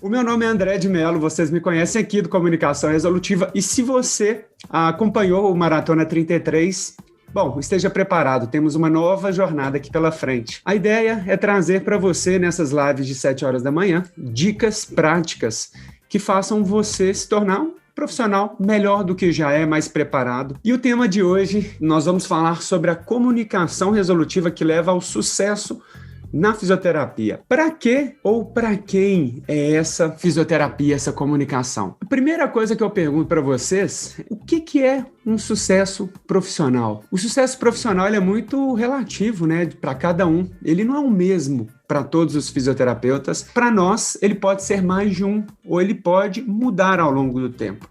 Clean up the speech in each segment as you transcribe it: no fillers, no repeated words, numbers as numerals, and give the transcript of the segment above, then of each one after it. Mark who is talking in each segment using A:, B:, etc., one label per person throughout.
A: O meu nome é André de Mello, vocês me conhecem aqui do Comunicação Resolutiva, e se você acompanhou o Maratona 33, bom, esteja preparado, temos uma nova jornada aqui pela frente. A ideia é trazer para você, nessas lives de 7 horas da manhã, dicas práticas que façam você se tornar um profissional melhor do que já é, mais preparado. E o tema de hoje, nós vamos falar sobre a comunicação resolutiva que leva ao sucesso na fisioterapia. Para que ou para quem é essa fisioterapia, essa comunicação? A primeira coisa que eu pergunto para vocês, o que é um sucesso profissional? O sucesso profissional ele é muito relativo, né, para cada um. Ele não é o mesmo para todos os fisioterapeutas. Para nós, ele pode ser mais de um, ou ele pode mudar ao longo do tempo.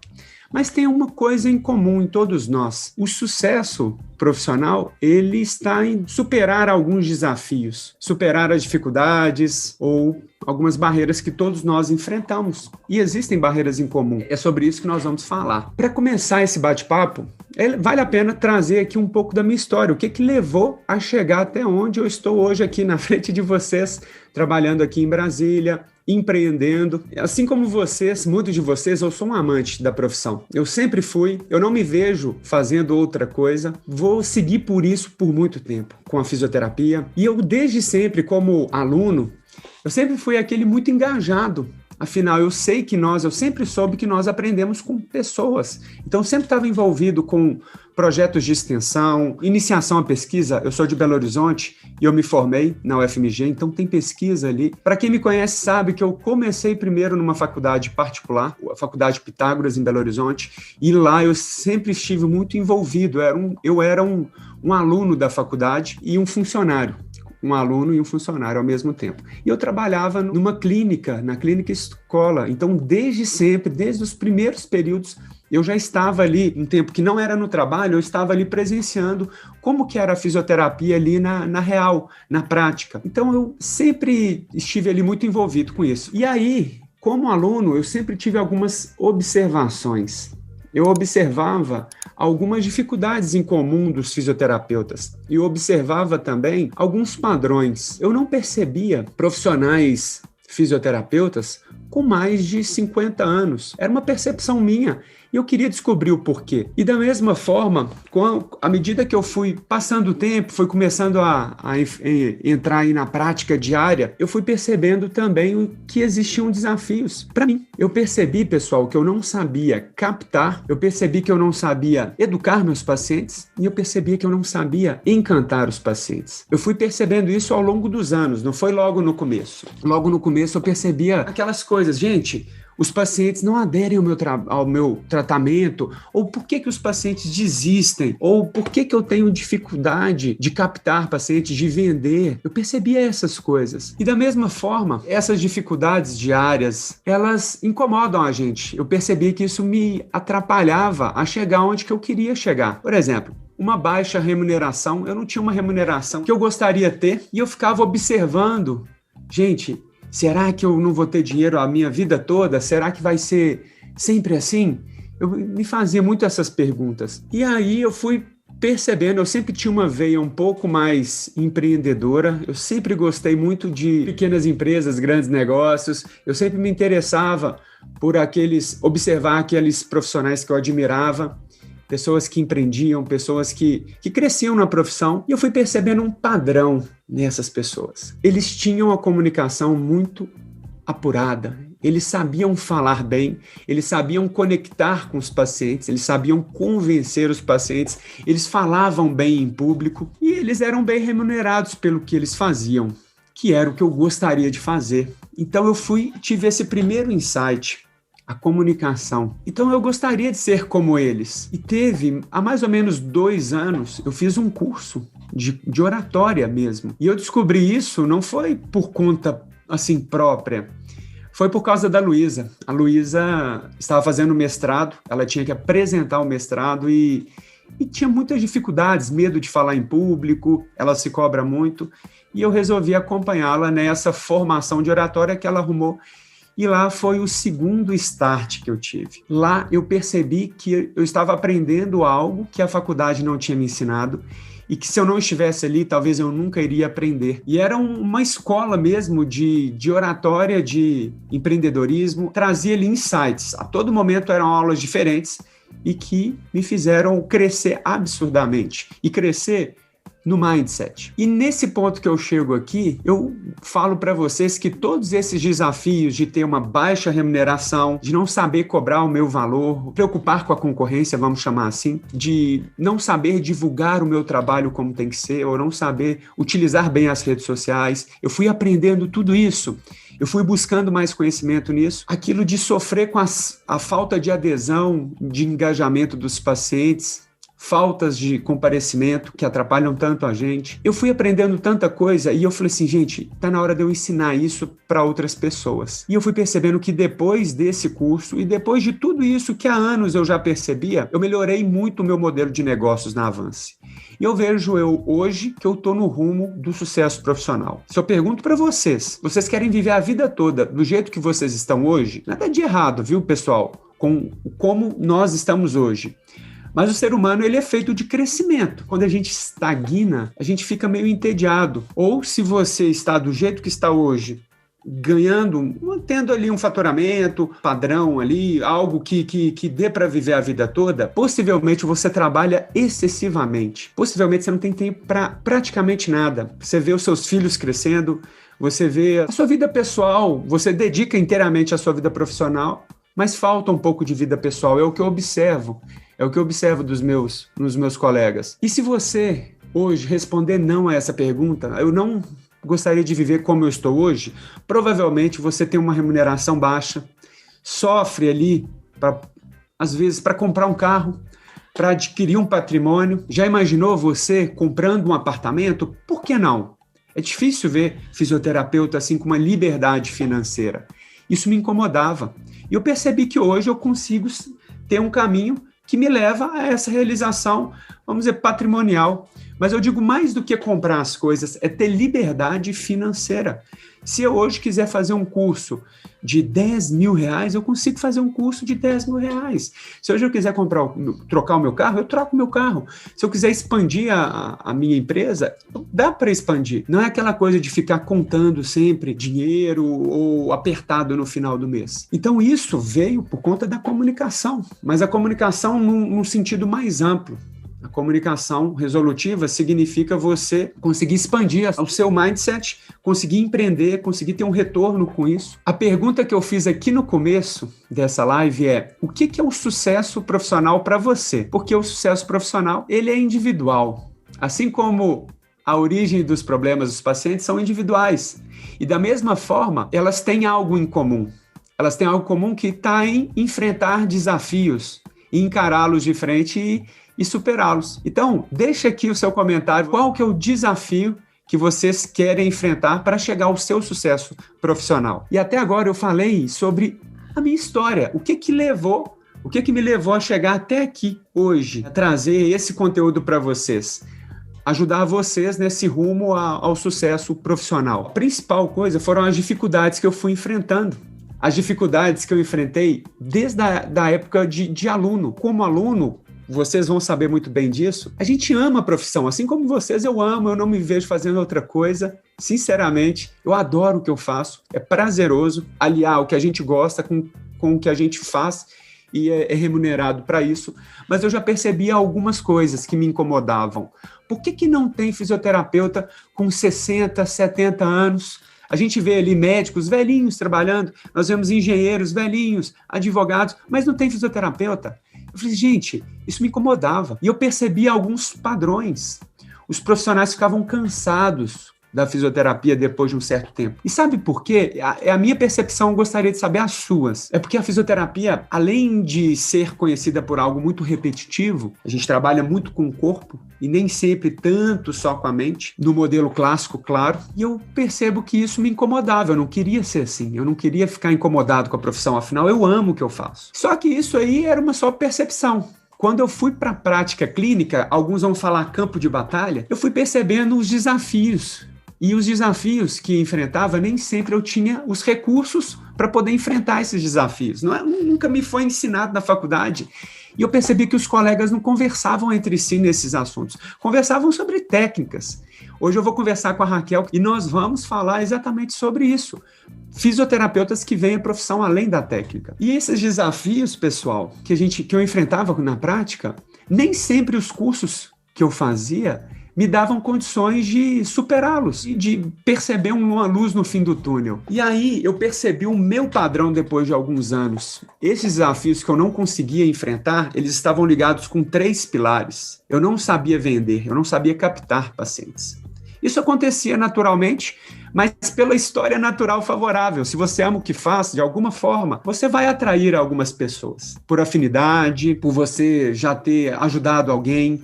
A: Mas tem uma coisa em comum em todos nós. O sucesso profissional, ele está em superar alguns desafios, superar as dificuldades ou algumas barreiras que todos nós enfrentamos. E existem barreiras em comum. É sobre isso que nós vamos falar. Para começar esse bate-papo, vale a pena trazer aqui um pouco da minha história. O que levou a chegar até onde eu estou hoje aqui na frente de vocês, trabalhando aqui em Brasília, empreendendo. Assim como vocês, muitos de vocês, eu sou um amante da profissão. Eu sempre fui, eu não me vejo fazendo outra coisa. Vou seguir por isso por muito tempo, com a fisioterapia. E eu, desde sempre, como aluno, eu sempre fui aquele muito engajado. Afinal, eu sempre soube que nós aprendemos com pessoas. Então, eu sempre estava envolvido com projetos de extensão, iniciação à pesquisa. Eu sou de Belo Horizonte e eu me formei na UFMG, então tem pesquisa ali. Para quem me conhece sabe que eu comecei primeiro numa faculdade particular, a Faculdade Pitágoras, em Belo Horizonte, e lá eu sempre estive muito envolvido. Eu era um aluno da faculdade e um funcionário. Um aluno e um funcionário ao mesmo tempo. E eu trabalhava numa clínica, na clínica escola. Então, desde sempre, desde os primeiros períodos, eu já estava ali, um tempo que não era no trabalho, eu estava ali presenciando como que era a fisioterapia ali na real, na prática. Então, eu sempre estive ali muito envolvido com isso. E aí, como aluno, eu sempre tive algumas observações. Eu observava algumas dificuldades em comum dos fisioterapeutas e eu observava também alguns padrões. Eu não percebia profissionais fisioterapeutas com mais de 50 anos. Era uma percepção minha e eu queria descobrir o porquê. E da mesma forma, à medida que eu fui passando o tempo, fui começando a entrar aí na prática diária, eu fui percebendo também que existiam desafios para mim. Eu percebi, pessoal, que eu não sabia captar, eu percebi que eu não sabia educar meus pacientes e eu percebi que eu não sabia encantar os pacientes. Eu fui percebendo isso ao longo dos anos, não foi logo no começo. Logo no começo eu percebia aquelas coisas, gente, os pacientes não aderem ao meu tratamento, ou por que os pacientes desistem, ou por que eu tenho dificuldade de captar pacientes, de vender. Eu percebia essas coisas. E da mesma forma, essas dificuldades diárias, elas incomodam a gente. Eu percebi que isso me atrapalhava a chegar onde que eu queria chegar. Por exemplo, uma baixa remuneração, eu não tinha uma remuneração que eu gostaria de ter, e eu ficava observando, gente, será que eu não vou ter dinheiro a minha vida toda? Será que vai ser sempre assim? Eu me fazia muito essas perguntas. E aí eu fui percebendo, eu sempre tinha uma veia um pouco mais empreendedora, eu sempre gostei muito de pequenas empresas, grandes negócios, eu sempre me interessava por observar aqueles profissionais que eu admirava, pessoas que empreendiam, pessoas que cresciam na profissão, e eu fui percebendo um padrão nessas pessoas. Eles tinham a comunicação muito apurada, eles sabiam falar bem, eles sabiam conectar com os pacientes, eles sabiam convencer os pacientes, eles falavam bem em público e eles eram bem remunerados pelo que eles faziam, que era o que eu gostaria de fazer. Então eu tive esse primeiro insight, a comunicação. Então eu gostaria de ser como eles. E há mais ou menos 2 anos, eu fiz um curso de oratória mesmo. E eu descobri isso não foi por conta assim própria, foi por causa da Luísa. A Luísa estava fazendo mestrado, ela tinha que apresentar o mestrado e tinha muitas dificuldades, medo de falar em público, ela se cobra muito, e eu resolvi acompanhá-la nessa formação de oratória que ela arrumou. E lá foi o segundo start que eu tive. Lá eu percebi que eu estava aprendendo algo que a faculdade não tinha me ensinado e que se eu não estivesse ali, talvez eu nunca iria aprender. E era uma escola mesmo de oratória, de empreendedorismo, trazia ali insights. A todo momento eram aulas diferentes e que me fizeram crescer absurdamente. E crescer no mindset. E nesse ponto que eu chego aqui, eu falo para vocês que todos esses desafios de ter uma baixa remuneração, de não saber cobrar o meu valor, preocupar com a concorrência, vamos chamar assim, de não saber divulgar o meu trabalho como tem que ser, ou não saber utilizar bem as redes sociais, eu fui aprendendo tudo isso. Eu fui buscando mais conhecimento nisso. Aquilo de sofrer com a falta de adesão, de engajamento dos pacientes, faltas de comparecimento que atrapalham tanto a gente. Eu fui aprendendo tanta coisa e eu falei assim, gente, tá na hora de eu ensinar isso para outras pessoas. E eu fui percebendo que depois desse curso e depois de tudo isso que há anos eu já percebia, eu melhorei muito o meu modelo de negócios na Avance. E eu vejo hoje que eu tô no rumo do sucesso profissional. Se eu pergunto para vocês, vocês querem viver a vida toda do jeito que vocês estão hoje? Nada de errado, viu, pessoal? Com como nós estamos hoje. Mas o ser humano, ele é feito de crescimento. Quando a gente estagna, a gente fica meio entediado. Ou se você está do jeito que está hoje, ganhando, mantendo ali um faturamento padrão ali, algo que dê para viver a vida toda, possivelmente você trabalha excessivamente. Possivelmente você não tem tempo para praticamente nada. Você vê os seus filhos crescendo, você vê a sua vida pessoal, você dedica inteiramente à sua vida profissional, mas falta um pouco de vida pessoal. É o que eu observo. É o que eu observo nos meus colegas. E se você hoje responder não a essa pergunta, eu não gostaria de viver como eu estou hoje, provavelmente você tem uma remuneração baixa, sofre ali, às vezes, para comprar um carro, para adquirir um patrimônio. Já imaginou você comprando um apartamento? Por que não? É difícil ver fisioterapeuta assim com uma liberdade financeira. Isso me incomodava. E eu percebi que hoje eu consigo ter um caminho que me leva a essa realização, vamos dizer, patrimonial. Mas eu digo mais do que comprar as coisas, é ter liberdade financeira. Se eu hoje quiser fazer um curso de 10 mil reais, eu consigo fazer um curso de 10 mil reais. Se hoje eu quiser trocar o meu carro, eu troco o meu carro. Se eu quiser expandir a minha empresa, dá para expandir. Não é aquela coisa de ficar contando sempre dinheiro ou apertado no final do mês. Então isso veio por conta da comunicação, mas a comunicação num sentido mais amplo. A comunicação resolutiva significa você conseguir expandir o seu mindset, conseguir empreender, conseguir ter um retorno com isso. A pergunta que eu fiz aqui no começo dessa live é: o que é o sucesso profissional para você? Porque o sucesso profissional, ele é individual. Assim como a origem dos problemas dos pacientes são individuais. E da mesma forma, elas têm algo em comum. Elas têm algo comum que está em enfrentar desafios, e encará-los de frente e superá-los. Então, deixa aqui o seu comentário. Qual que é o desafio que vocês querem enfrentar para chegar ao seu sucesso profissional? E até agora eu falei sobre a minha história. O que me levou a chegar até aqui hoje, a trazer esse conteúdo para vocês, ajudar vocês nesse rumo ao sucesso profissional. A principal coisa foram as dificuldades que eu fui enfrentando. As dificuldades que eu enfrentei desde a época de aluno. Como aluno, vocês vão saber muito bem disso. A gente ama a profissão, assim como vocês, eu amo, eu não me vejo fazendo outra coisa. Sinceramente, eu adoro o que eu faço, é prazeroso aliar o que a gente gosta com o que a gente faz e é remunerado para isso. Mas eu já percebi algumas coisas que me incomodavam. Por que não tem fisioterapeuta com 60, 70 anos? A gente vê ali médicos velhinhos trabalhando, nós vemos engenheiros velhinhos, advogados, mas não tem fisioterapeuta. Eu falei, gente, isso me incomodava. E eu percebi alguns padrões. Os profissionais ficavam cansados da fisioterapia depois de um certo tempo. E sabe por quê? É a minha percepção, eu gostaria de saber as suas. É porque a fisioterapia, além de ser conhecida por algo muito repetitivo, a gente trabalha muito com o corpo e nem sempre tanto só com a mente, no modelo clássico, claro, e eu percebo que isso me incomodava. Eu não queria ser assim, eu não queria ficar incomodado com a profissão, afinal eu amo o que eu faço. Só que isso aí era uma só percepção. Quando eu fui para a prática clínica, alguns vão falar campo de batalha, eu fui percebendo os desafios E os desafios que enfrentava, nem sempre eu tinha os recursos para poder enfrentar esses desafios. Nunca me foi ensinado na faculdade. E eu percebi que os colegas não conversavam entre si nesses assuntos. Conversavam sobre técnicas. Hoje eu vou conversar com a Raquel e nós vamos falar exatamente sobre isso. Fisioterapeutas que veem a profissão além da técnica. E esses desafios, pessoal, que eu enfrentava na prática, nem sempre os cursos que eu fazia me davam condições de superá-los e de perceber uma luz no fim do túnel. E aí eu percebi o meu padrão depois de alguns anos. Esses desafios que eu não conseguia enfrentar, eles estavam ligados com 3 pilares. Eu não sabia vender, eu não sabia captar pacientes. Isso acontecia naturalmente, mas pela história natural favorável. Se você ama o que faz, de alguma forma, você vai atrair algumas pessoas. Por afinidade, por você já ter ajudado alguém.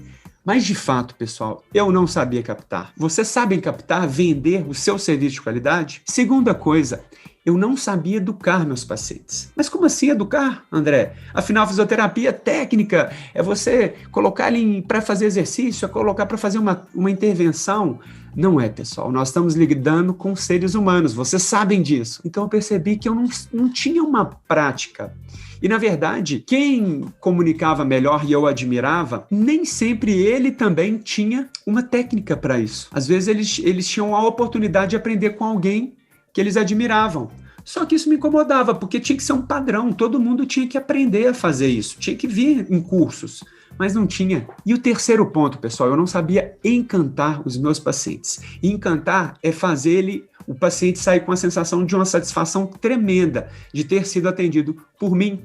A: Mas, de fato, pessoal, eu não sabia captar. Vocês sabem captar, vender o seu serviço de qualidade? Segunda coisa, eu não sabia educar meus pacientes. Mas como assim educar, André? Afinal, fisioterapia técnica é você colocar ele para fazer exercício, é colocar para fazer uma intervenção. Não é, pessoal. Nós estamos lidando com seres humanos. Vocês sabem disso. Então, eu percebi que eu não tinha uma prática. E, na verdade, quem comunicava melhor e eu admirava, nem sempre ele também tinha uma técnica para isso. Às vezes, eles tinham a oportunidade de aprender com alguém que eles admiravam. Só que isso me incomodava, porque tinha que ser um padrão. Todo mundo tinha que aprender a fazer isso. Tinha que vir em cursos, mas não tinha. E o terceiro ponto, pessoal, eu não sabia encantar os meus pacientes. E encantar é fazer o paciente sair com a sensação de uma satisfação tremenda de ter sido atendido por mim,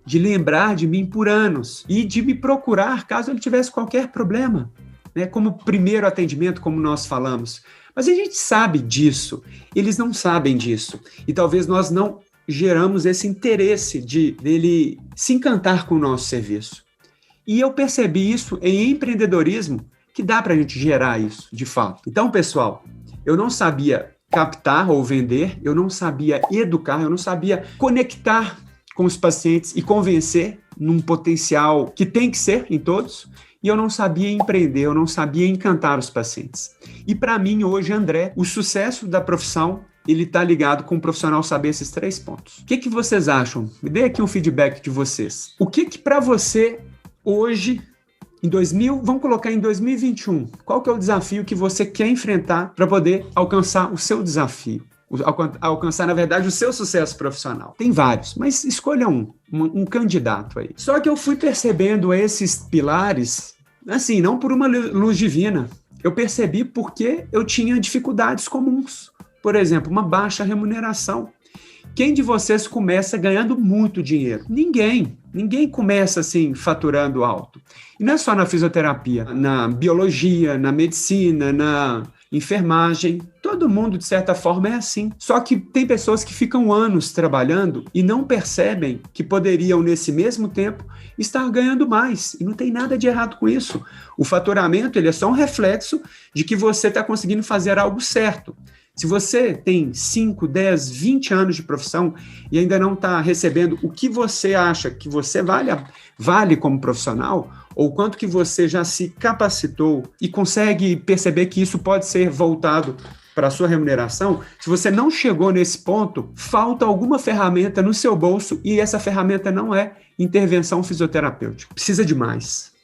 A: de lembrar de mim por anos e de me procurar caso ele tivesse qualquer problema, né? Como primeiro atendimento, como nós falamos. Mas a gente sabe disso, eles não sabem disso. E talvez nós não geramos esse interesse dele se encantar com o nosso serviço. E eu percebi isso em empreendedorismo, que dá para a gente gerar isso, de fato. Então, pessoal, eu não sabia captar ou vender, eu não sabia educar, eu não sabia conectar com os pacientes e convencer num potencial que tem que ser em todos, e eu não sabia empreender, eu não sabia encantar os pacientes. E para mim, hoje, André, o sucesso da profissão, ele está ligado com o profissional saber esses 3 pontos. O que vocês acham? Me dê aqui um feedback de vocês. O que para você, hoje, vamos colocar em 2021, qual que é o desafio que você quer enfrentar para poder alcançar o seu desafio? Alcançar, na verdade, o seu sucesso profissional. Tem vários, mas escolha um candidato aí. Só que eu fui percebendo esses pilares, assim, não por uma luz divina. Eu percebi porque eu tinha dificuldades comuns. Por exemplo, uma baixa remuneração. Quem de vocês começa ganhando muito dinheiro? Ninguém começa assim, faturando alto. E não é só na fisioterapia, na biologia, na medicina, na enfermagem, todo mundo, de certa forma, é assim. Só que tem pessoas que ficam anos trabalhando e não percebem que poderiam, nesse mesmo tempo, estar ganhando mais. E não tem nada de errado com isso. O faturamento, ele é só um reflexo de que você está conseguindo fazer algo certo. Se você tem 5, 10, 20 anos de profissão e ainda não está recebendo o que você acha que você vale como profissional, ou quanto que você já se capacitou e consegue perceber que isso pode ser voltado para a sua remuneração, se você não chegou nesse ponto, falta alguma ferramenta no seu bolso e essa ferramenta não é intervenção fisioterapêutica. Precisa de mais.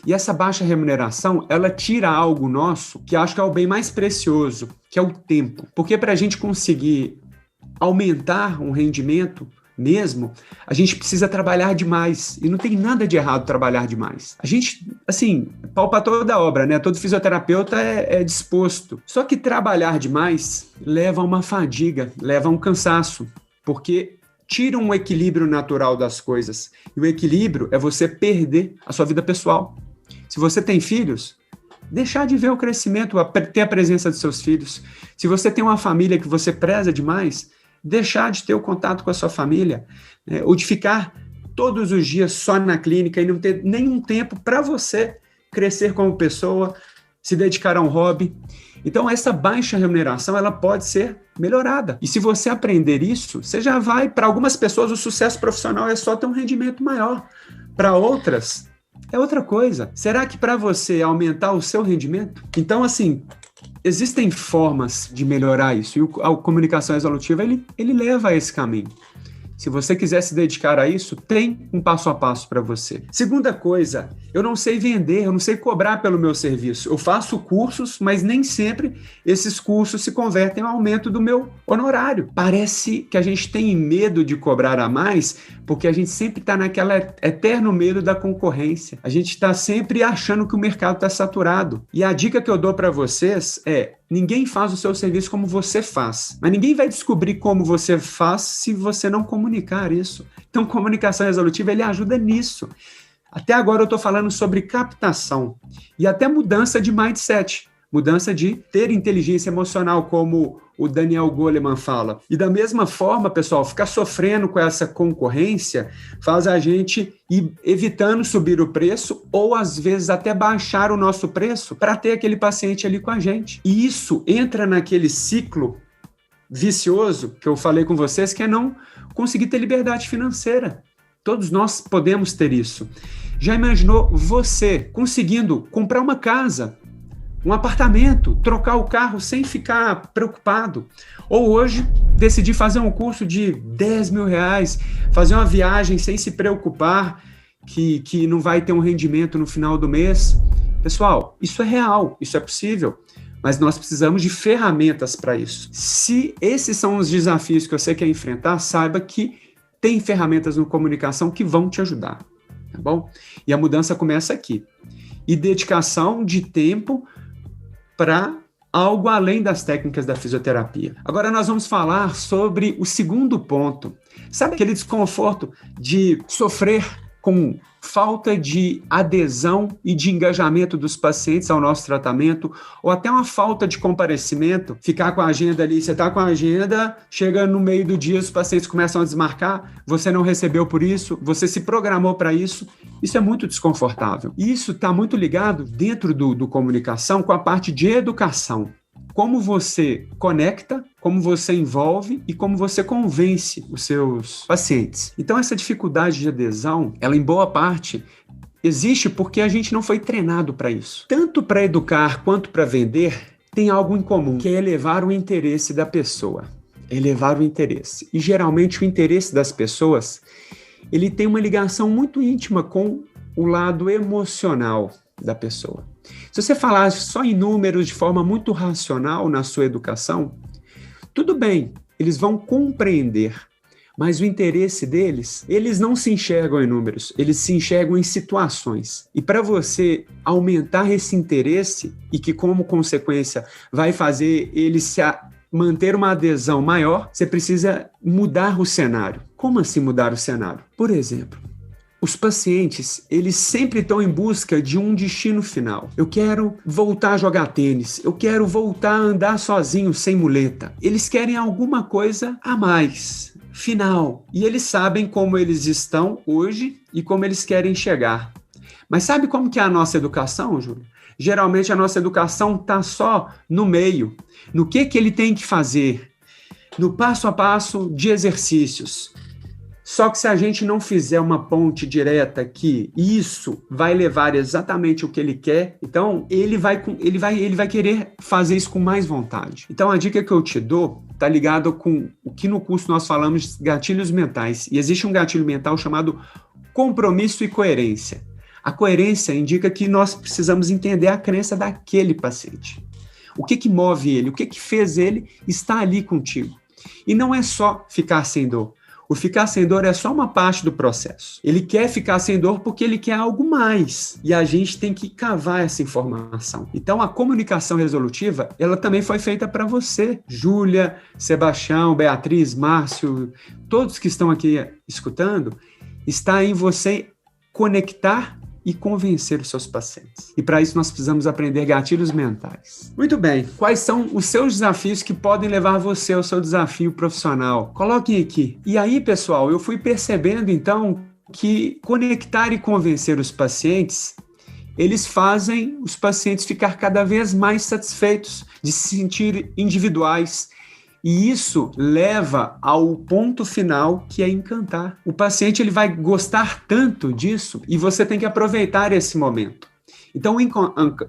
A: E essa baixa remuneração, ela tira algo nosso, que acho que é o bem mais precioso, que é o tempo. Porque para a gente conseguir aumentar um rendimento mesmo, a gente precisa trabalhar demais. E não tem nada de errado trabalhar demais. A gente, assim, pau para toda a obra, né? Todo fisioterapeuta é disposto. Só que trabalhar demais leva a uma fadiga, leva a um cansaço. Porque tira um equilíbrio natural das coisas. E o equilíbrio é você perder a sua vida pessoal. Se você tem filhos, deixar de ver o crescimento, ter a presença dos seus filhos. Se você tem uma família que você preza demais, deixar de ter o contato com a sua família, né? Ou de ficar todos os dias só na clínica e não ter nenhum tempo para você crescer como pessoa, se dedicar a um hobby. Então, essa baixa remuneração, ela pode ser melhorada. E se você aprender isso, você já vai... Para algumas pessoas, o sucesso profissional é só ter um rendimento maior. Para outras, é outra coisa. Será que para você aumentar o seu rendimento? Então, assim, existem formas de melhorar isso, e a comunicação resolutiva, ele leva a esse caminho. Se você quiser se dedicar a isso, tem um passo a passo para você. Segunda coisa, eu não sei vender, eu não sei cobrar pelo meu serviço. Eu faço cursos, mas nem sempre esses cursos se convertem ao aumento do meu honorário. Parece que a gente tem medo de cobrar a mais, porque a gente sempre está naquele eterno medo da concorrência. A gente está sempre achando que o mercado está saturado. E a dica que eu dou para vocês é: ninguém faz o seu serviço como você faz, mas ninguém vai descobrir como você faz se você não comunicar isso. Então, comunicação resolutiva, ele ajuda nisso. Até agora eu estou falando sobre captação e até mudança de mindset, mudança de ter inteligência emocional, como o Daniel Goleman fala. E da mesma forma, pessoal, ficar sofrendo com essa concorrência faz a gente ir evitando subir o preço ou, às vezes, até baixar o nosso preço para ter aquele paciente ali com a gente. E isso entra naquele ciclo vicioso que eu falei com vocês, que é não conseguir ter liberdade financeira. Todos nós podemos ter isso. Já imaginou você conseguindo comprar uma casa, um apartamento, trocar o carro sem ficar preocupado? Ou hoje, decidir fazer um curso de 10 mil reais, fazer uma viagem sem se preocupar que não vai ter um rendimento no final do mês? Pessoal, isso é real, isso é possível, mas nós precisamos de ferramentas para isso. Se esses são os desafios que você quer enfrentar, saiba que tem ferramentas no comunicação que vão te ajudar, tá bom? E a mudança começa aqui. E dedicação de tempo para algo além das técnicas da fisioterapia. Agora nós vamos falar sobre o segundo ponto. Sabe aquele desconforto de sofrer com falta de adesão e de engajamento dos pacientes ao nosso tratamento, ou até uma falta de comparecimento, ficar com a agenda ali, você está com a agenda, chega no meio do dia, os pacientes começam a desmarcar, você não recebeu por isso, você se programou para isso. Isso é muito desconfortável. E isso está muito ligado dentro do comunicação com a parte de educação. Como você conecta, como você envolve e como você convence os seus pacientes. Então, essa dificuldade de adesão, ela em boa parte existe porque a gente não foi treinado para isso. Tanto para educar quanto para vender, tem algo em comum, que é elevar o interesse da pessoa. Elevar o interesse. E geralmente o interesse das pessoas, ele tem uma ligação muito íntima com o lado emocional da pessoa. Se você falar só em números de forma muito racional na sua educação, tudo bem, eles vão compreender, mas o interesse deles, eles não se enxergam em números, eles se enxergam em situações. E para você aumentar esse interesse e que, como consequência, vai fazer eles manter uma adesão maior, você precisa mudar o cenário. Como assim mudar o cenário? Por exemplo, os pacientes, eles sempre estão em busca de um destino final. Eu quero voltar a jogar tênis, eu quero voltar a andar sozinho, sem muleta. Eles querem alguma coisa a mais, final. E eles sabem como eles estão hoje e como eles querem chegar. Mas sabe como que é a nossa educação, Júlio? Geralmente a nossa educação está só no meio. No que ele tem que fazer? No passo a passo de exercícios. Só que se a gente não fizer uma ponte direta que isso vai levar exatamente o que ele quer, então ele vai querer fazer isso com mais vontade. Então a dica que eu te dou está ligada com o que no curso nós falamos de gatilhos mentais. E existe um gatilho mental chamado compromisso e coerência. A coerência indica que nós precisamos entender a crença daquele paciente. O que move ele, o que fez ele estar ali contigo. E não é só ficar sem dor. O ficar sem dor é só uma parte do processo. Ele quer ficar sem dor porque ele quer algo mais. E a gente tem que cavar essa informação. Então, a comunicação resolutiva, ela também foi feita para você. Júlia, Sebastião, Beatriz, Márcio, todos que estão aqui escutando, está em você conectar e convencer os seus pacientes. E para isso nós precisamos aprender gatilhos mentais. Muito bem, quais são os seus desafios que podem levar você ao seu desafio profissional? Coloquem aqui. E aí, pessoal, eu fui percebendo então que conectar e convencer os pacientes, eles fazem os pacientes ficar cada vez mais satisfeitos, de se sentir individuais. E isso leva ao ponto final, que é encantar. O paciente ele vai gostar tanto disso e você tem que aproveitar esse momento. Então,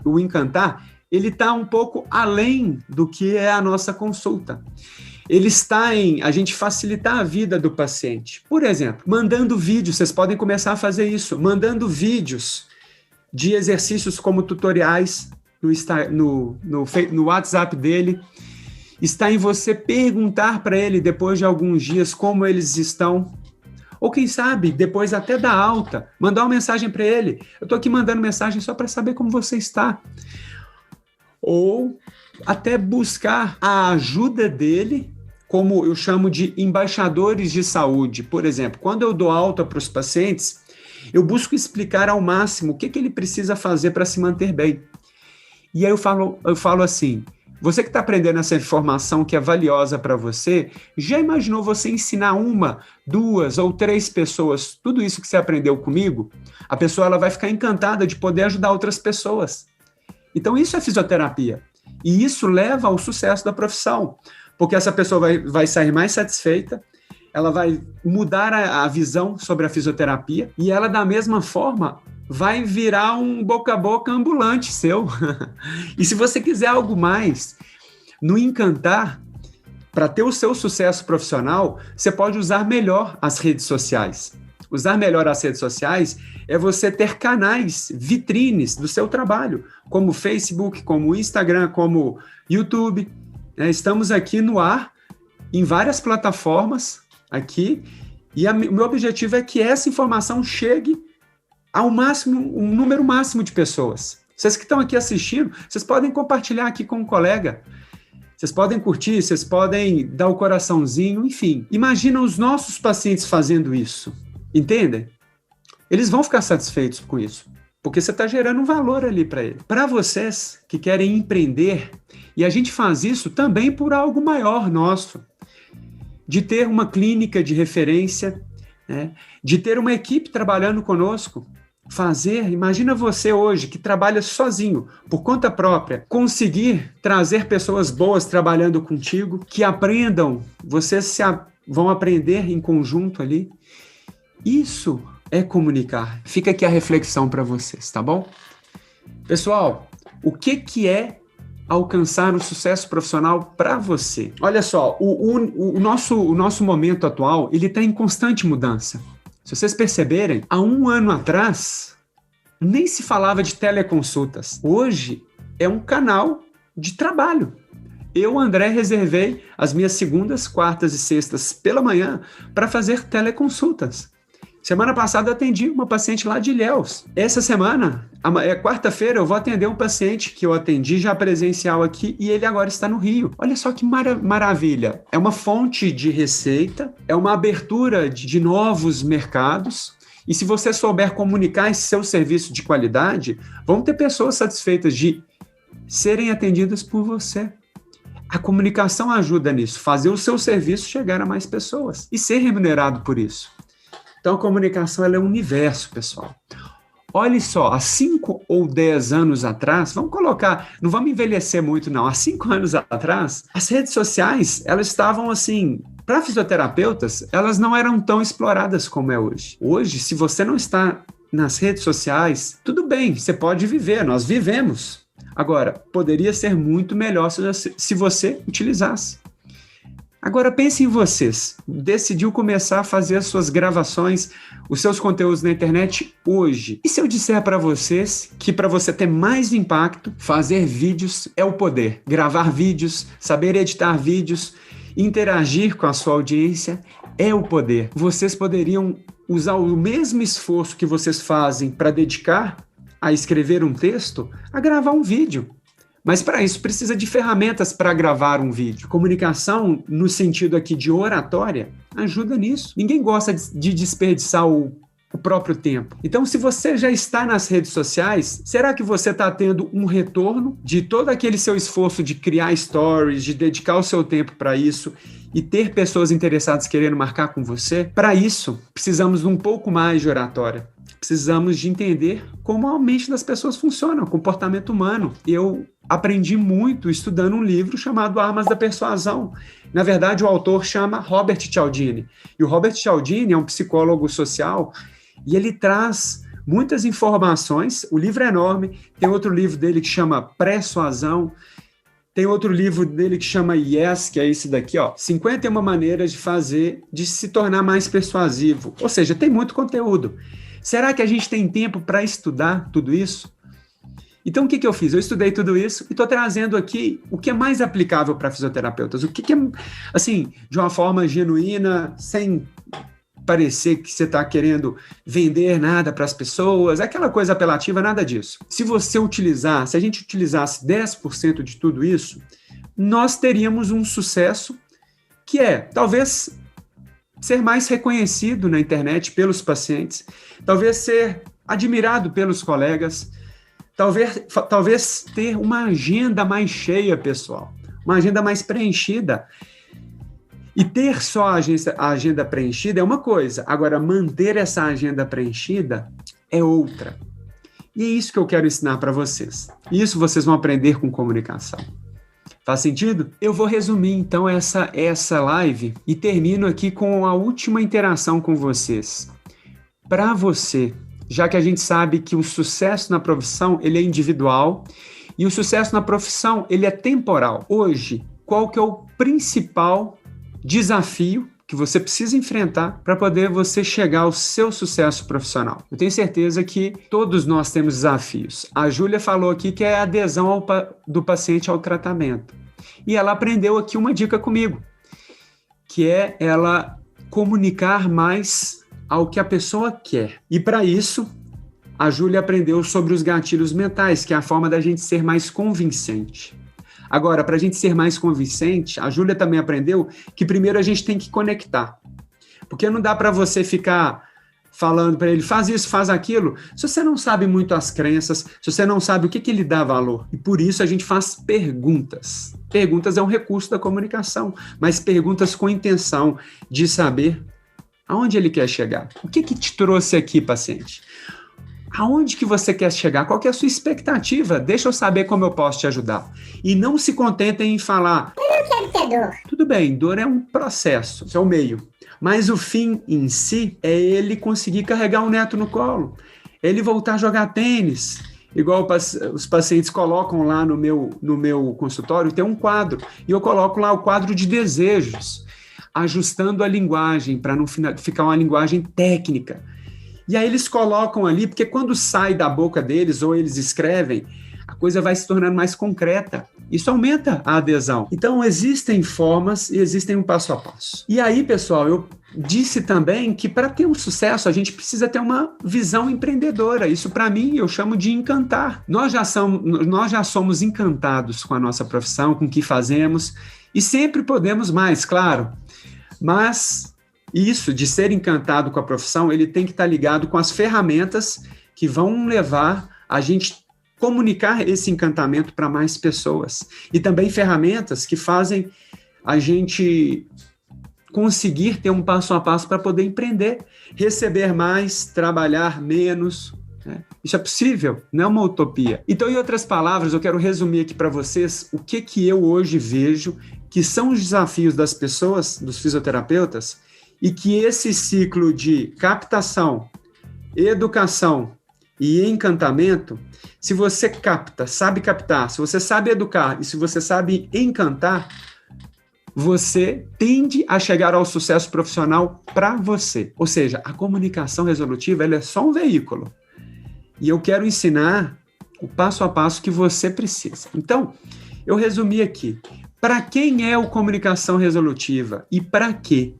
A: o encantar ele está um pouco além do que é a nossa consulta. Ele está em a gente facilitar a vida do paciente. Por exemplo, mandando vídeos, vocês podem começar a fazer isso, mandando vídeos de exercícios como tutoriais no WhatsApp dele. Está em você perguntar para ele, depois de alguns dias, como eles estão. Ou quem sabe, depois até da alta, mandar uma mensagem para ele. Eu estou aqui mandando mensagem só para saber como você está. Ou até buscar a ajuda dele, como eu chamo de embaixadores de saúde. Por exemplo, quando eu dou alta para os pacientes, eu busco explicar ao máximo o que ele precisa fazer para se manter bem. E aí eu falo assim, você que está aprendendo essa informação que é valiosa para você, já imaginou você ensinar 1, 2 ou 3 pessoas tudo isso que você aprendeu comigo? A pessoa ela vai ficar encantada de poder ajudar outras pessoas. Então isso é fisioterapia. E isso leva ao sucesso da profissão, porque essa pessoa vai sair mais satisfeita, ela vai mudar a visão sobre a fisioterapia e ela, da mesma forma, vai virar um boca a boca ambulante seu. E se você quiser algo mais, no Encantar, para ter o seu sucesso profissional, você pode usar melhor as redes sociais. Usar melhor as redes sociais é você ter canais, vitrines do seu trabalho, como Facebook, como Instagram, como YouTube. Estamos aqui no ar, em várias plataformas aqui, e o meu objetivo é que essa informação chegue ao máximo, um número máximo de pessoas. Vocês que estão aqui assistindo, vocês podem compartilhar aqui com um colega, vocês podem curtir, vocês podem dar o coraçãozinho, enfim. Imagina os nossos pacientes fazendo isso, entendem? Eles vão ficar satisfeitos com isso, porque você está gerando um valor ali para ele. Para vocês que querem empreender, e a gente faz isso também por algo maior nosso, de ter uma clínica de referência, né? De ter uma equipe trabalhando conosco, imagina você hoje que trabalha sozinho, por conta própria, conseguir trazer pessoas boas trabalhando contigo, que aprendam, vocês vão aprender em conjunto ali. Isso é comunicar. Fica aqui a reflexão para vocês, tá bom? Pessoal, o que é alcançar o sucesso profissional para você? Olha só, o nosso momento atual, ele está em constante mudança. Se vocês perceberem, há 1 ano atrás, nem se falava de teleconsultas. Hoje é um canal de trabalho. Eu, André, reservei as minhas segundas, quartas e sextas pela manhã para fazer teleconsultas. Semana passada eu atendi uma paciente lá de Ilhéus. Essa semana, quarta-feira, eu vou atender um paciente que eu atendi já presencial aqui e ele agora está no Rio. Olha só que maravilha. É uma fonte de receita, é uma abertura de novos mercados. E se você souber comunicar esse seu serviço de qualidade, vão ter pessoas satisfeitas de serem atendidas por você. A comunicação ajuda nisso, fazer o seu serviço chegar a mais pessoas e ser remunerado por isso. Então, a comunicação ela é um universo, pessoal. Olhe só, há 5 ou 10 anos atrás, vamos colocar, não vamos envelhecer muito não, há 5 anos atrás, as redes sociais, elas estavam assim, para fisioterapeutas, elas não eram tão exploradas como é hoje. Hoje, se você não está nas redes sociais, tudo bem, você pode viver, nós vivemos. Agora, poderia ser muito melhor se você utilizasse. Agora pense em vocês, decidiu começar a fazer as suas gravações, os seus conteúdos na internet hoje. E se eu disser para vocês que para você ter mais impacto, fazer vídeos é o poder. Gravar vídeos, saber editar vídeos, interagir com a sua audiência é o poder. Vocês poderiam usar o mesmo esforço que vocês fazem para dedicar a escrever um texto, a gravar um vídeo. Mas para isso precisa de ferramentas para gravar um vídeo. Comunicação, no sentido aqui de oratória, ajuda nisso. Ninguém gosta de desperdiçar o próprio tempo. Então, se você já está nas redes sociais, será que você está tendo um retorno de todo aquele seu esforço de criar stories, de dedicar o seu tempo para isso e ter pessoas interessadas querendo marcar com você? Para isso, precisamos de um pouco mais de oratória. Precisamos de entender como a mente das pessoas funciona, o comportamento humano. Eu aprendi muito estudando um livro chamado Armas da Persuasão. Na verdade, o autor chama Robert Cialdini. E o Robert Cialdini é um psicólogo social e ele traz muitas informações. O livro é enorme. Tem outro livro dele que chama Persuasão. Tem outro livro dele que chama Yes, que é esse daqui, ó. 51 maneiras de se tornar mais persuasivo. Ou seja, tem muito conteúdo. Será que a gente tem tempo para estudar tudo isso? Então, o que eu fiz? Eu estudei tudo isso e estou trazendo aqui o que é mais aplicável para fisioterapeutas. O que é, assim, de uma forma genuína, sem parecer que você está querendo vender nada para as pessoas, aquela coisa apelativa, nada disso. Se a gente utilizasse 10% de tudo isso, nós teríamos um sucesso que é, talvez, ser mais reconhecido na internet pelos pacientes, talvez ser admirado pelos colegas, talvez ter uma agenda mais cheia, pessoal, uma agenda mais preenchida. E ter só a agenda preenchida é uma coisa, agora manter essa agenda preenchida é outra. E é isso que eu quero ensinar para vocês. Isso vocês vão aprender com comunicação. Faz sentido? Eu vou resumir então essa live e termino aqui com a última interação com vocês. Para você, já que a gente sabe que o sucesso na profissão ele é individual e o sucesso na profissão ele é temporal. Hoje, qual que é o principal desafio que você precisa enfrentar para poder você chegar ao seu sucesso profissional? Eu tenho certeza que todos nós temos desafios. A Júlia falou aqui que é a adesão do paciente ao tratamento. E ela aprendeu aqui uma dica comigo, que é ela comunicar mais ao que a pessoa quer. E para isso, a Júlia aprendeu sobre os gatilhos mentais, que é a forma da gente ser mais convincente. Agora, para a gente ser mais convincente, a Júlia também aprendeu que primeiro a gente tem que conectar. Porque não dá para você ficar falando para ele, faz isso, faz aquilo, se você não sabe muito as crenças, se você não sabe o que lhe dá valor. E por isso a gente faz perguntas. Perguntas é um recurso da comunicação, mas perguntas com intenção de saber aonde ele quer chegar. O que te trouxe aqui, paciente? Aonde que você quer chegar? Qual que é a sua expectativa? Deixa eu saber como eu posso te ajudar. E não se contentem em falar, eu não quero ter dor. Tudo bem, dor é um processo, isso é o meio. Mas o fim em si é ele conseguir carregar o neto no colo, ele voltar a jogar tênis. Igual os pacientes colocam lá no meu consultório, tem um quadro, e eu coloco lá o quadro de desejos, ajustando a linguagem, para não ficar uma linguagem técnica. E aí eles colocam ali, porque quando sai da boca deles, ou eles escrevem, a coisa vai se tornando mais concreta. Isso aumenta a adesão. Então, existem formas e existem um passo a passo. E aí, pessoal, eu disse também que para ter um sucesso, a gente precisa ter uma visão empreendedora. Isso, para mim, eu chamo de encantar. Nós já somos encantados com a nossa profissão, com o que fazemos, e sempre podemos mais, claro. Mas isso de ser encantado com a profissão, ele tem que estar ligado com as ferramentas que vão levar a gente comunicar esse encantamento para mais pessoas. E também ferramentas que fazem a gente conseguir ter um passo a passo para poder empreender, receber mais, trabalhar menos. Né? Isso é possível, não é uma utopia. Então, em outras palavras, eu quero resumir aqui para vocês o que eu hoje vejo que são os desafios das pessoas, dos fisioterapeutas, e que esse ciclo de captação, educação e encantamento, se você capta, sabe captar, se você sabe educar e se você sabe encantar, você tende a chegar ao sucesso profissional para você. Ou seja, a comunicação resolutiva ela é só um veículo. E eu quero ensinar o passo a passo que você precisa. Então, eu resumi aqui. Para quem é o comunicação resolutiva e para quê?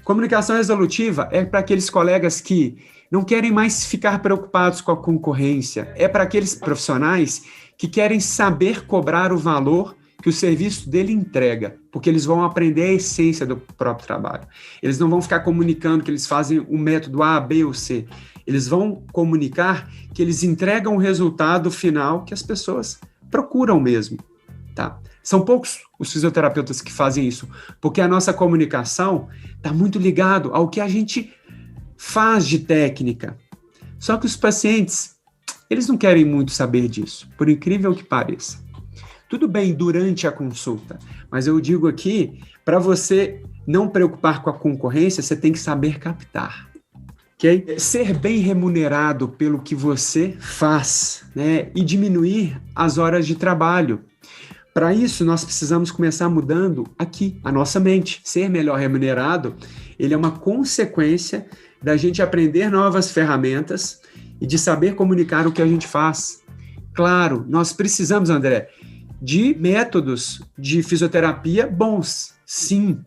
A: Comunicação resolutiva é para aqueles colegas que não querem mais ficar preocupados com a concorrência. É para aqueles profissionais que querem saber cobrar o valor que o serviço dele entrega, porque eles vão aprender a essência do próprio trabalho. Eles não vão ficar comunicando que eles fazem o método A, B ou C. Eles vão comunicar que eles entregam o resultado final que as pessoas procuram mesmo. Tá? São poucos os fisioterapeutas que fazem isso, porque a nossa comunicação está muito ligado ao que a gente faz de técnica. Só que os pacientes, eles não querem muito saber disso, por incrível que pareça. Tudo bem durante a consulta, mas eu digo aqui, para você não preocupar com a concorrência, você tem que saber captar. ok? Ser bem remunerado pelo que você faz, né? E diminuir as horas de trabalho. Para isso, nós precisamos começar mudando aqui a nossa mente. Ser melhor remunerado, ele é uma consequência da gente aprender novas ferramentas e de saber comunicar o que a gente faz. Claro, nós precisamos, André, de métodos de fisioterapia bons, sim.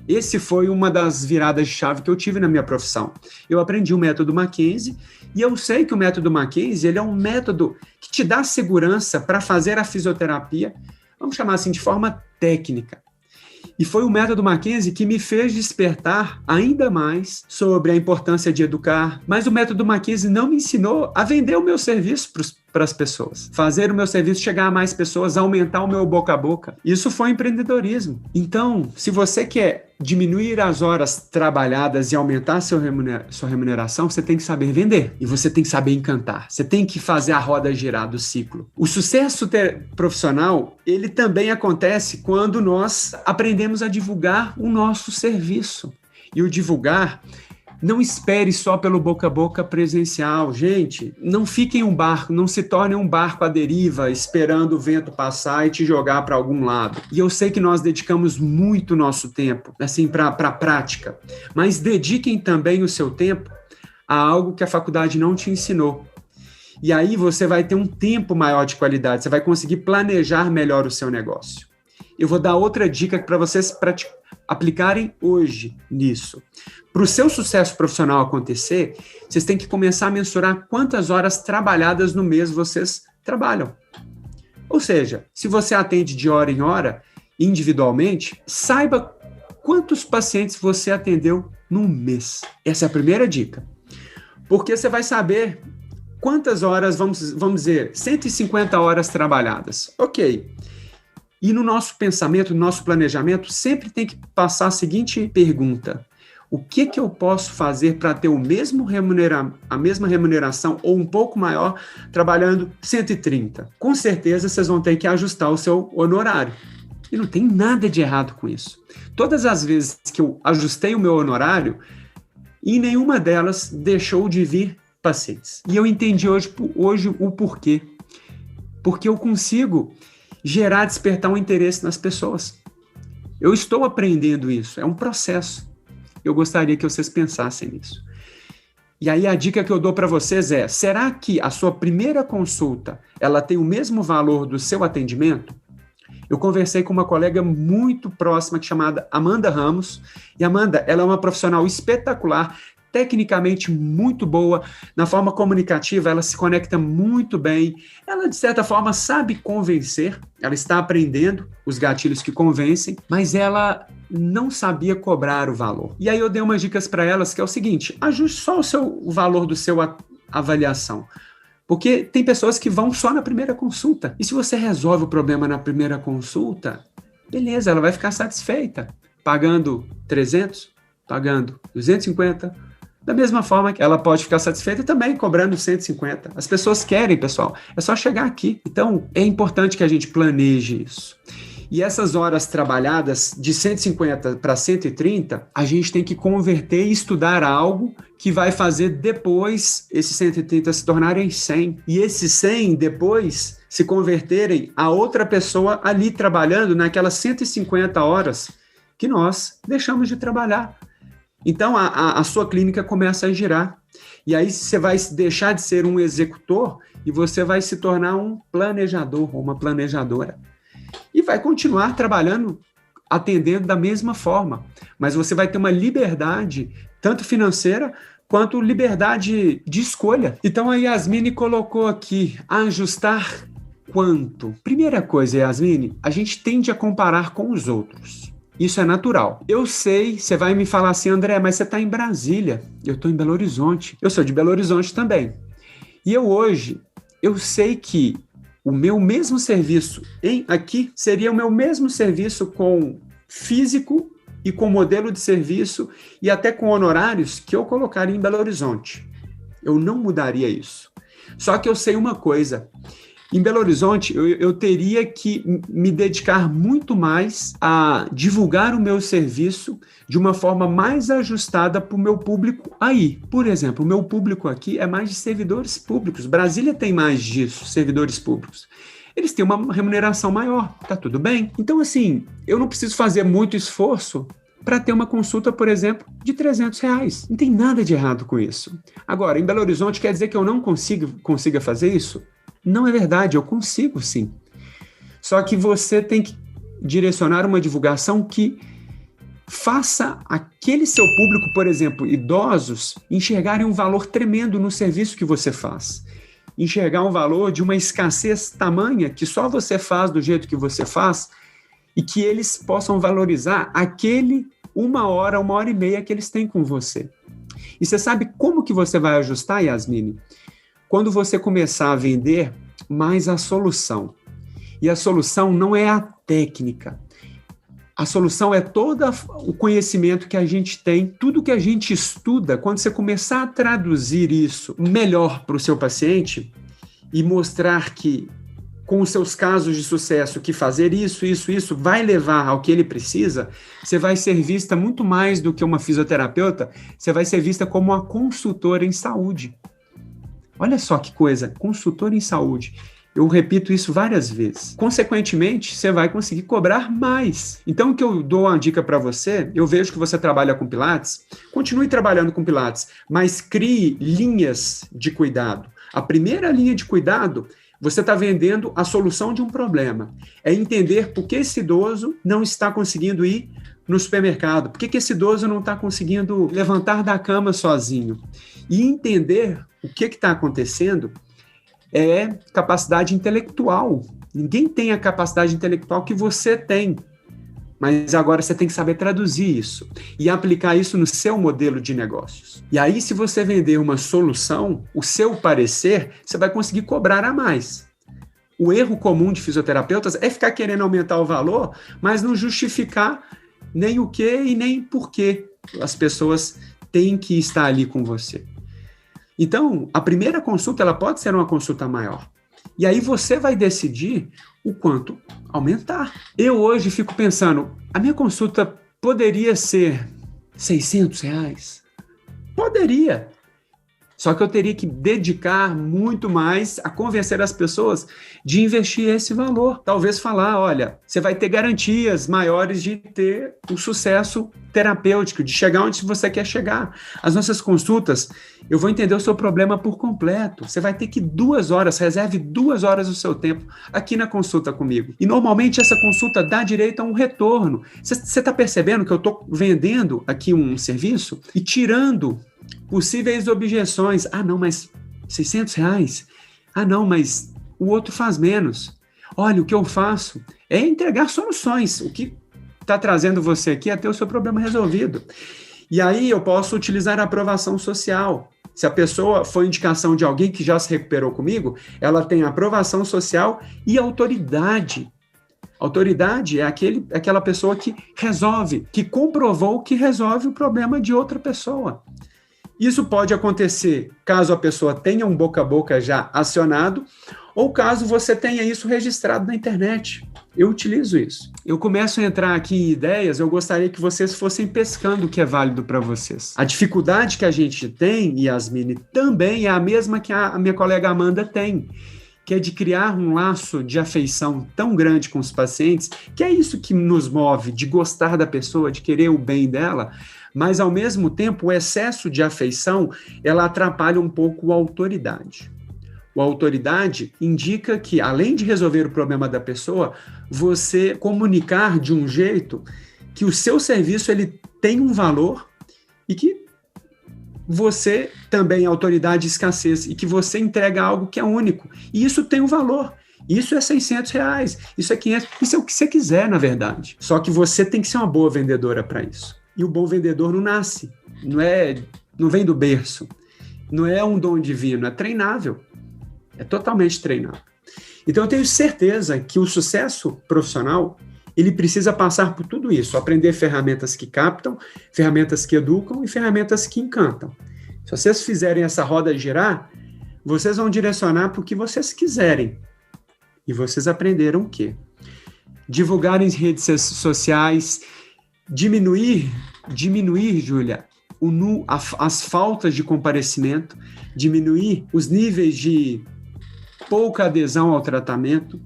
A: Esse foi uma das viradas de chave que eu tive na minha profissão. Eu aprendi o método Mackenzie e eu sei que o método Mackenzie ele é um método que te dá segurança para fazer a fisioterapia, vamos chamar assim, de forma técnica. E foi o método Mackenzie que me fez despertar ainda mais sobre a importância de educar. Mas o método Mackenzie não me ensinou a vender o meu serviço para as pessoas, fazer o meu serviço chegar a mais pessoas, aumentar o meu boca a boca. Isso foi empreendedorismo. Então, se você quer diminuir as horas trabalhadas e aumentar sua remuneração, você tem que saber vender e você tem que saber encantar. Você tem que fazer a roda girar do ciclo. O sucesso profissional, ele também acontece quando nós aprendemos a divulgar o nosso serviço. E o divulgar, não espere só pelo boca a boca presencial. Gente, não fique em um barco, não se torne um barco à deriva, esperando o vento passar e te jogar para algum lado. E eu sei que nós dedicamos muito nosso tempo, assim, para a prática, mas dediquem também o seu tempo a algo que a faculdade não te ensinou. E aí você vai ter um tempo maior de qualidade, você vai conseguir planejar melhor o seu negócio. Eu vou dar outra dica para vocês aplicarem hoje nisso. Para o seu sucesso profissional acontecer, vocês têm que começar a mensurar quantas horas trabalhadas no mês vocês trabalham. Ou seja, se você atende de hora em hora, individualmente, saiba quantos pacientes você atendeu no mês. Essa é a primeira dica. Porque você vai saber quantas horas, vamos dizer, 150 horas trabalhadas. Ok. E no nosso pensamento, no nosso planejamento, sempre tem que passar a seguinte pergunta: o que eu posso fazer para ter a mesma remuneração ou um pouco maior trabalhando 130? Com certeza vocês vão ter que ajustar o seu honorário. E não tem nada de errado com isso. Todas as vezes que eu ajustei o meu honorário, em nenhuma delas deixou de vir pacientes. E eu entendi hoje o porquê. Porque eu consigo despertar um interesse nas pessoas. Eu estou aprendendo isso, é um processo. Eu gostaria que vocês pensassem nisso. E aí a dica que eu dou para vocês é: será que a sua primeira consulta ela tem o mesmo valor do seu atendimento? Eu conversei com uma colega muito próxima chamada Amanda Ramos, e Amanda, ela é uma profissional espetacular, tecnicamente muito boa, na forma comunicativa ela se conecta muito bem, ela de certa forma sabe convencer, ela está aprendendo os gatilhos que convencem, mas ela não sabia cobrar o valor. E aí eu dei umas dicas para elas que é o seguinte: ajuste só o valor do seu avaliação. Porque tem pessoas que vão só na primeira consulta. E se você resolve o problema na primeira consulta, beleza, ela vai ficar satisfeita. Pagando 300, pagando 250. Da mesma forma que ela pode ficar satisfeita também cobrando 150. As pessoas querem, pessoal. É só chegar aqui. Então, é importante que a gente planeje isso. E essas horas trabalhadas de 150 para 130, a gente tem que converter e estudar algo que vai fazer depois esses 130 se tornarem 100. E esses 100 depois se converterem a outra pessoa ali trabalhando naquelas 150 horas que nós deixamos de trabalhar. Então, a sua clínica começa a girar. E aí você vai deixar de ser um executor e você vai se tornar um planejador ou uma planejadora. E vai continuar trabalhando, atendendo da mesma forma. Mas você vai ter uma liberdade, tanto financeira, quanto liberdade de escolha. Então, a Yasmine colocou aqui, ajustar quanto? Primeira coisa, Yasmine, a gente tende a comparar com os outros. Isso é natural. Eu sei, você vai me falar assim: André, mas você está em Brasília. Eu estou em Belo Horizonte. Eu sou de Belo Horizonte também. E eu sei que o meu mesmo serviço aqui seria o meu mesmo serviço com físico e com modelo de serviço e até com honorários que eu colocaria em Belo Horizonte. Eu não mudaria isso. Só que eu sei uma coisa: Em Belo Horizonte, eu teria que me dedicar muito mais a divulgar o meu serviço de uma forma mais ajustada para o meu público aí. Por exemplo, o meu público aqui é mais de servidores públicos. Brasília tem mais disso, servidores públicos. Eles têm uma remuneração maior, tá tudo bem? Então, assim, eu não preciso fazer muito esforço para ter uma consulta, por exemplo, de R$300. Não tem nada de errado com isso. Agora, em Belo Horizonte, quer dizer que eu não consiga fazer isso? Não é verdade, eu consigo sim. Só que você tem que direcionar uma divulgação que faça aquele seu público, por exemplo, idosos, enxergarem um valor tremendo no serviço que você faz. Enxergar um valor de uma escassez tamanha que só você faz do jeito que você faz e que eles possam valorizar aquele 1 hora e meia que eles têm com você. E você sabe como que você vai ajustar, Yasmine? Quando você começar a vender mais a solução. E a solução não é a técnica. A solução é todo o conhecimento que a gente tem, tudo que a gente estuda. Quando você começar a traduzir isso melhor para o seu paciente e mostrar que, com os seus casos de sucesso, que fazer isso vai levar ao que ele precisa, você vai ser vista muito mais do que uma fisioterapeuta, você vai ser vista como uma consultora em saúde. Olha só que coisa, consultor em saúde. Eu repito isso várias vezes. Consequentemente, você vai conseguir cobrar mais. Então, o que eu dou uma dica para você, eu vejo que você trabalha com Pilates, continue trabalhando com Pilates, mas crie linhas de cuidado. A primeira linha de cuidado, você está vendendo a solução de um problema. É entender por que esse idoso não está conseguindo ir no supermercado, por que esse idoso não está conseguindo levantar da cama sozinho. E entender o que está acontecendo é capacidade intelectual. Ninguém tem a capacidade intelectual que você tem, mas agora você tem que saber traduzir isso e aplicar isso no seu modelo de negócios. E aí, se você vender uma solução, o seu parecer, você vai conseguir cobrar a mais. O erro comum de fisioterapeutas é ficar querendo aumentar o valor, mas não justificar nem o que e nem por que as pessoas têm que estar ali com você. Então, a primeira consulta ela pode ser uma consulta maior. E aí você vai decidir o quanto aumentar. Eu hoje fico pensando, a minha consulta poderia ser R$600? Poderia. Só que eu teria que dedicar muito mais a convencer as pessoas de investir esse valor. Talvez falar, olha, você vai ter garantias maiores de ter um sucesso terapêutico, de chegar onde você quer chegar. As nossas consultas, eu vou entender o seu problema por completo. Você vai ter que 2 horas, reserve 2 horas do seu tempo aqui na consulta comigo. E normalmente essa consulta dá direito a um retorno. Você está percebendo que eu estou vendendo aqui um serviço e tirando possíveis objeções. Ah, não, mas R$600? Ah, não, mas o outro faz menos. Olha, o que eu faço é entregar soluções. O que está trazendo você aqui é ter o seu problema resolvido. E aí eu posso utilizar a aprovação social. Se a pessoa for indicação de alguém que já se recuperou comigo, ela tem aprovação social e autoridade. Autoridade é aquela pessoa que resolve, que comprovou que resolve o problema de outra pessoa. Isso pode acontecer caso a pessoa tenha um boca a boca já acionado ou caso você tenha isso registrado na internet. Eu utilizo isso. Eu começo a entrar aqui em ideias, eu gostaria que vocês fossem pescando o que é válido para vocês. A dificuldade que a gente tem, Yasmine, também é a mesma que a minha colega Amanda tem, que é de criar um laço de afeição tão grande com os pacientes, que é isso que nos move, de gostar da pessoa, de querer o bem dela, mas, ao mesmo tempo, o excesso de afeição, ela atrapalha um pouco a autoridade. A autoridade indica que, além de resolver o problema da pessoa, você comunicar de um jeito que o seu serviço ele tem um valor e que você também é autoridade e escassez e que você entrega algo que é único. E isso tem um valor. Isso é R$600, isso é 500, isso é o que você quiser, na verdade. Só que você tem que ser uma boa vendedora para isso. E o bom vendedor não nasce, não vem do berço, não é um dom divino, é treinável, é totalmente treinável. Então eu tenho certeza que o sucesso profissional, ele precisa passar por tudo isso, aprender ferramentas que captam, ferramentas que educam e ferramentas que encantam. Se vocês fizerem essa roda girar, vocês vão direcionar para o que vocês quiserem. E vocês aprenderam o quê? Divulgar em redes sociais, diminuir, Júlia, as faltas de comparecimento, diminuir os níveis de pouca adesão ao tratamento.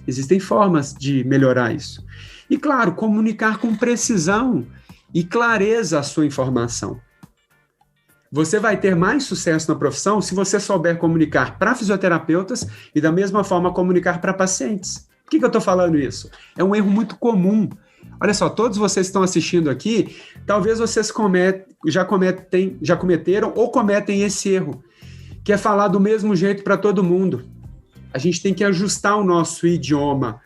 A: Existem formas de melhorar isso. E, claro, comunicar com precisão e clareza a sua informação. Você vai ter mais sucesso na profissão se você souber comunicar para fisioterapeutas e, da mesma forma, comunicar para pacientes. Por que eu estou falando isso? É um erro muito comum. Olha só, todos vocês que estão assistindo aqui, talvez vocês já cometeram ou cometem esse erro, que é falar do mesmo jeito para todo mundo. A gente tem que ajustar o nosso idioma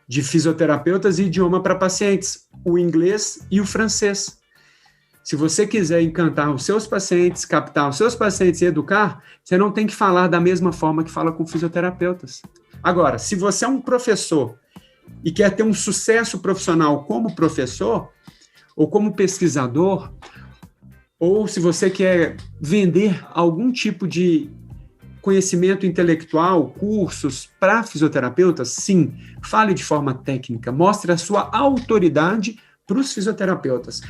A: de fisioterapeutas e idioma para pacientes, o inglês e o francês. Se você quiser encantar os seus pacientes, captar os seus pacientes e educar, você não tem que falar da mesma forma que fala com fisioterapeutas. Agora, se você é um professor e quer ter um sucesso profissional como professor, ou como pesquisador, ou se você quer vender algum tipo de conhecimento intelectual, cursos para fisioterapeutas, sim, fale de forma técnica, mostre a sua autoridade para os fisioterapeutas,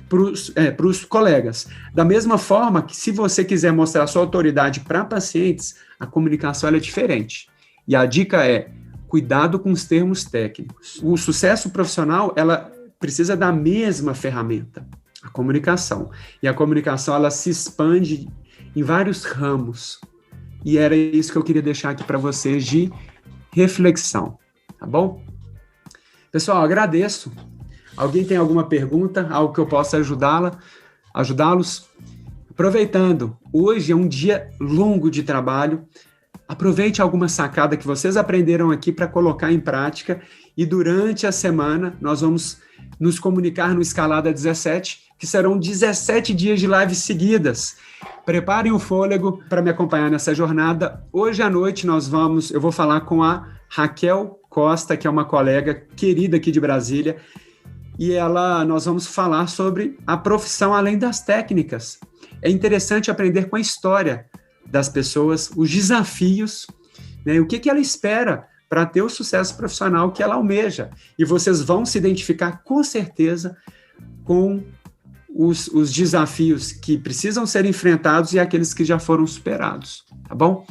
A: para os colegas. Da mesma forma que, se você quiser mostrar a sua autoridade para pacientes, a comunicação é diferente. E a dica é: cuidado com os termos técnicos. O sucesso profissional, ela precisa da mesma ferramenta, a comunicação. E a comunicação, ela se expande em vários ramos. E era isso que eu queria deixar aqui para vocês de reflexão, tá bom? Pessoal, agradeço. Alguém tem alguma pergunta, algo que eu possa ajudá-los? Aproveitando, hoje é um dia longo de trabalho. Aproveite alguma sacada que vocês aprenderam aqui para colocar em prática, e durante a semana nós vamos nos comunicar no Escalada 17, que serão 17 dias de lives seguidas. Preparem o fôlego para me acompanhar nessa jornada. Hoje à noite eu vou falar com a Raquel Costa, que é uma colega querida aqui de Brasília, e nós vamos falar sobre a profissão além das técnicas. É interessante aprender com a história das pessoas, os desafios, né, o que ela espera para ter o sucesso profissional que ela almeja. E vocês vão se identificar com certeza com os desafios que precisam ser enfrentados e aqueles que já foram superados, tá bom?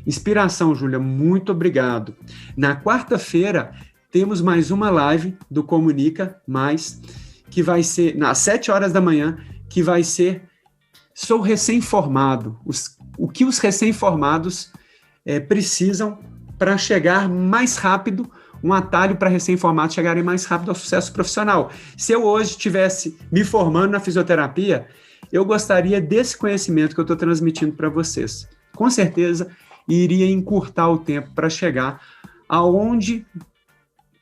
A: Inspiração, Júlia, muito obrigado. Na quarta-feira, temos mais uma live do Comunica Mais, que vai ser às 7 horas da manhã, que vai ser Sou recém-formado. O que os recém-formados precisam para chegar mais rápido, um atalho para recém-formados chegarem mais rápido ao sucesso profissional. Se eu hoje estivesse me formando na fisioterapia, eu gostaria desse conhecimento que eu estou transmitindo para vocês. Com certeza, iria encurtar o tempo para chegar aonde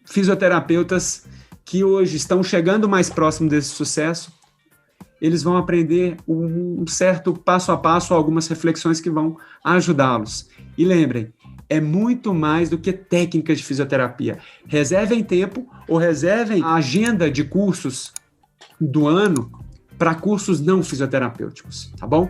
A: fisioterapeutas que hoje estão chegando mais próximo desse sucesso, eles vão aprender um certo passo a passo, algumas reflexões que vão ajudá-los. E lembrem, é muito mais do que técnicas de fisioterapia. Reservem tempo ou reservem a agenda de cursos do ano para cursos não fisioterapêuticos, tá bom?